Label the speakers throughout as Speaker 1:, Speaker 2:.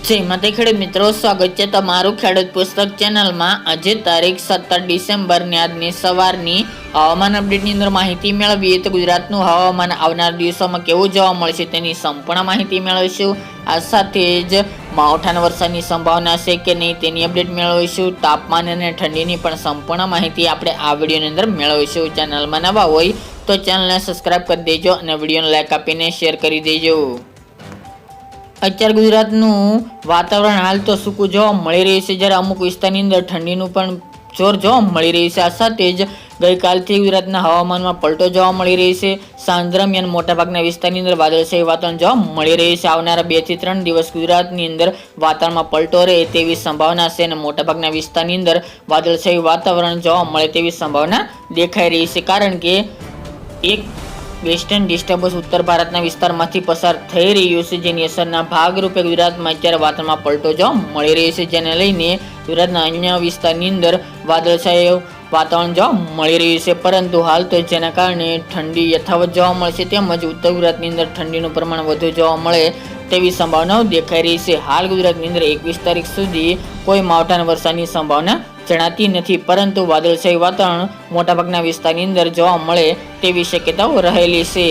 Speaker 1: જય માતા ખેડૂત મિત્રો, સ્વાગત છે તમારું ખેડૂત પુસ્તક ચેનલમાં। આજે તારીખ 17 ડિસેમ્બર ને આજની સવારની હવામાન અપડેટની અંદર માહિતી મેળવીએ તો ગુજરાતનું હવામાન આવનાર દિવસોમાં કેવું જોવા મળશે તેની સંપૂર્ણ માહિતી મેળવીશું। આ સાથે જ માવઠાના વરસાદની સંભાવના છે કે નહીં તેની અપડેટ મેળવીશું। તાપમાન અને ઠંડીની પણ સંપૂર્ણ માહિતી આપણે આ વિડીયોની અંદર મેળવીશું। ચેનલમાં નવા હોય તો ચેનલને સબસ્ક્રાઇબ કરી દેજો અને વિડીયોને લાઈક આપીને શેર કરી દેજો। અત્યારે ગુજરાતનું વાતાવરણ હાલ તો સૂકું જોવા મળી રહ્યું છે, જ્યારે અમુક વિસ્તારની અંદર ઠંડીનું પણ જોર જોવા મળી રહ્યું છે। આ સાથે જ ગઈકાલથી ગુજરાતના હવામાનમાં પલટો જોવા મળી રહ્યો છે। સાંજ દરમિયાન મોટાભાગના વિસ્તારની અંદર વાદળછાયું વાતાવરણ જોવા મળી રહ્યું છે। આવનારા 2 થી 3 દિવસ ગુજરાતની અંદર વાતાવરણમાં પલટો રહે તેવી સંભાવના છે અને મોટાભાગના વિસ્તારની અંદર વાદળછાયું વાતાવરણ જોવા મળે તેવી સંભાવના દેખાઈ રહી છે, કારણ કે એક વેસ્ટર્ન ડિસ્ટર્બન્સ ઉત્તર ભારતના વિસ્તારમાંથી પસાર થઈ રહ્યું છે, જેની અસરના ભાગરૂપે ગુજરાતમાં અત્યારે વાતાવરણમાં પલટો જોવા મળી રહ્યો છે, જેને લઈને ગુજરાતના અન્ય વિસ્તારની અંદર વાદળછાયું વાતાવરણ જોવા મળી રહ્યું છે। પરંતુ હાલ તો જેના કારણે ઠંડી યથાવત જોવા મળશે, તેમજ ઉત્તર ગુજરાતની અંદર ઠંડીનું પ્રમાણ વધુ જોવા મળે તેવી સંભાવનાઓ દેખાઈ રહી છે। હાલ ગુજરાતની અંદર 21 તારીખ સુધી કોઈ માવઠાના વરસાદની સંભાવના જણાતી નથી, પરંતુ વાદળછાયું વાતાવરણ મોટાભાગના વિસ્તારની અંદર જોવા મળે તેવી શક્યતાઓ રહેલી છે,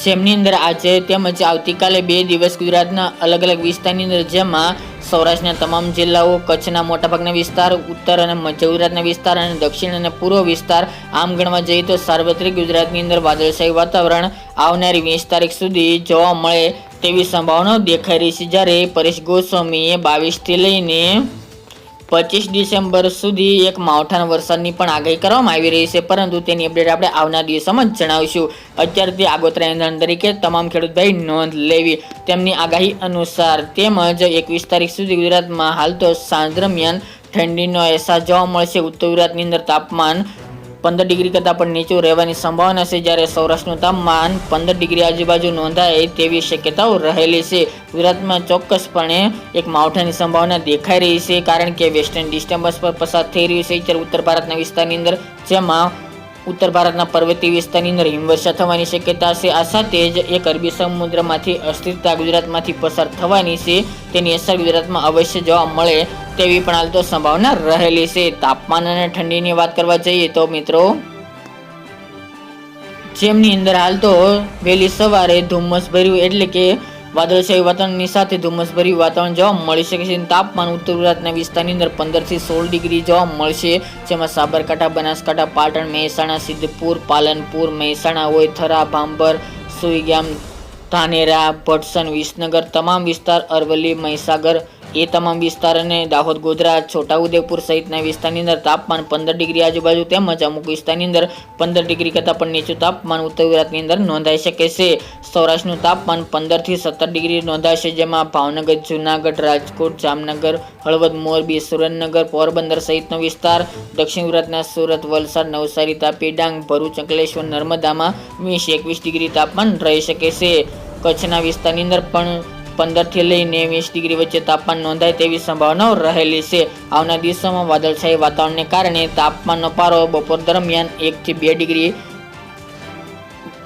Speaker 1: જેમની અંદર આજે તેમજ આવતીકાલે 2 દિવસ ગુજરાતના અલગ અલગ વિસ્તારની અંદર, જેમાં સૌરાષ્ટ્રના તમામ જિલ્લાઓ, કચ્છના મોટાભાગના વિસ્તાર, ઉત્તર અને મધ્ય ગુજરાતના વિસ્તાર અને દક્ષિણ અને પૂર્વ વિસ્તાર, આમ ગણવા જઈએ તો સાર્વત્રિક ગુજરાતની અંદર વાદળછાયું વાતાવરણ આવનારી 20 તારીખ સુધી જોવા મળે તેવી સંભાવનાઓ દેખાઈ રહી છે। જ્યારે પરેશ ગોસ્વામીએ 22 થી લઈને 25 ડિસેમ્બર સુધી એક માવઠાના વરસાદની પણ આગાહી કરવામાં આવી રહી છે, પરંતુ તેની અપડેટ આપણે આવનાર દિવસોમાં જ જણાવીશું। અત્યારથી આગોતરા એંધાણ તરીકે તમામ ખેડૂત ભાઈ નોંધ લેવી તેમની આગાહી અનુસાર। તેમજ 21 તારીખ સુધી ગુજરાતમાં હાલ તો સાંજ દરમિયાન ઠંડીનો અહેસાસ જોવા મળશે। ઉત્તર ગુજરાતની અંદર તાપમાન 15 ડિગ્રી કરતાં પણ નીચું રહેવાની સંભાવના છે, જ્યારે સૌરાષ્ટ્રનું તાપમાન 15 ડિગ્રી આજુબાજુ નોંધાય તેવી શક્યતાઓ રહેલી છે। ગુજરાતમાં ચોક્કસપણે એક માવઠાની સંભાવના દેખાઈ રહી છે, કારણ કે વેસ્ટર્ન ડિસ્ટર્બન્સ પર પસાર થઈ રહ્યું છે ત્યારે ઉત્તર ભારતના વિસ્તારની અંદર, જેમાં ઉત્તર ભારતના પર્વતીય વિસ્તારની અંદર હિમવર્ષા થવાની શક્યતા છે। આ સાથે જ એક અરબી સમુદ્રમાંથી અસ્થિરતા ગુજરાતમાંથી પસાર થવાની છે, તેની અસર ગુજરાતમાં અવશ્ય જોવા મળે તેવી પણ હાલ તો સંભાવના રહેલી છે। તાપમાન અને ઠંડીની વાત કરવા જઈએ તો મિત્રો, જેમની અંદર હાલ તો વહેલી સવારે ધુમ્મસ ભર્યું એટલે કે વાદળછાયું વાતાવરણની સાથે ધુમ્મસ ભર્યું વાતાવરણ જોવા મળી શકે છે। તાપમાન ઉત્તર ગુજરાતના વિસ્તારની અંદર 15 થી 16 ડિગ્રી જોવા મળશે, જેમાં સાબરકાંઠા, બનાસકાંઠા, પાટણ, મહેસાણા, સિદ્ધપુર, પાલનપુર, મહેસાણા હોય, થરા, ભાંભર, સુઈગામ, ધાનેરા, ભટસન, વિસનગર તમામ વિસ્તાર, અરવલ્લી, મહીસાગર એ તમામ વિસ્તાર અને દાહોદ, ગોધરા, છોટાઉદેપુર સહિતના વિસ્તારની અંદર તાપમાન 15 ડિગ્રી આજુબાજુ તેમજ અમુક વિસ્તારની અંદર 15 ડિગ્રી કરતાં પણ નીચું તાપમાન ઉત્તર ગુજરાતની અંદર નોંધાઈ શકે છે। સૌરાષ્ટ્રનું તાપમાન 15 થી 17 ડિગ્રી નોંધાશે, જેમાં ભાવનગર, જૂનાગઢ, રાજકોટ, જામનગર, હળવદ, મોરબી, સુરેન્દ્રનગર, પોરબંદર સહિતનો વિસ્તાર, દક્ષિણ ગુજરાતના સુરત, વલસાડ, નવસારી, તાપી, ડાંગ, ભરૂચ, અંકલેશ્વર, નર્મદામાં 20-21 ડિગ્રી તાપમાન રહી શકે છે। કચ્છના વિસ્તારની અંદર પણ 15 થી લઈને 20 ડિગ્રી વચ્ચે તાપમાન નોંધાય તેવી સંભાવનાઓ રહેલી છે। આવનાર દિવસોમાં વાદળછાયું વાતાવરણને કારણે તાપમાનનો પારો બપોર દરમિયાન 1 થી 2 ડિગ્રી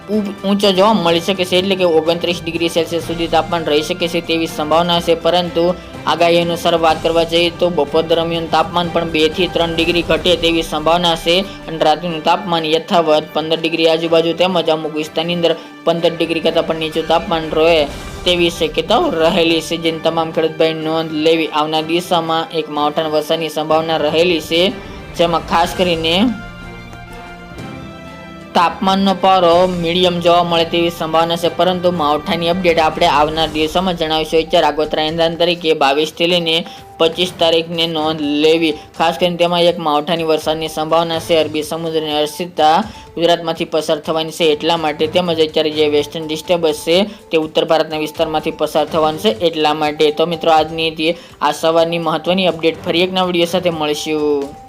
Speaker 1: ઊંચો જોવા મળી શકે છે, એટલે કે 29 ડિગ્રી સેલ્સિયસ સુધી તાપમાન રહી શકે છે તેવી સંભાવના છે। પરંતુ આગાહી અનુસાર વાત કરવા જઈએ તો બપોર દરમિયાન તાપમાન પણ 2 થી 3 ડિગ્રી ઘટે તેવી સંભાવના છે અને રાત્રિનું તાપમાન યથાવત 15 ડિગ્રી આજુબાજુ તેમજ અમુક વિસ્તારની અંદર 15 ડિગ્રી કરતાં પણ નીચું તાપમાન રહે તેવી શક્યતાઓ રહેલી છે, જેની તમામ ખેડૂતભાઈ નોંધ લેવી। આવનાર દિવસોમાં એક માવઠાના વરસાદની સંભાવના રહેલી છે, જેમાં ખાસ કરીને તાપમાનનો પારો મીડિયમ જોવા મળે તેવી સંભાવના છે, પરંતુ માવઠાની અપડેટ આપણે આવનાર દિવસોમાં જણાવીશું। અત્યારે આગોતરા એંધાણ તરીકે 22 થી લઈને 25 તારીખને નોંધ લેવી, ખાસ કરીને તેમાં એક માવઠાની વરસાદની સંભાવના છે। અરબી સમુદ્રની અસ્થિરતા ગુજરાતમાંથી પસાર થવાની છે એટલા માટે, તેમજ અત્યારે જે વેસ્ટર્ન ડિસ્ટર્બન્સ છે તે ઉત્તર ભારતના વિસ્તારમાંથી પસાર થવાનું છે એટલા માટે। તો મિત્રો, આજની આ સવારની મહત્વની અપડેટ, ફરી એક નવા વિડીયો સાથે મળીશું।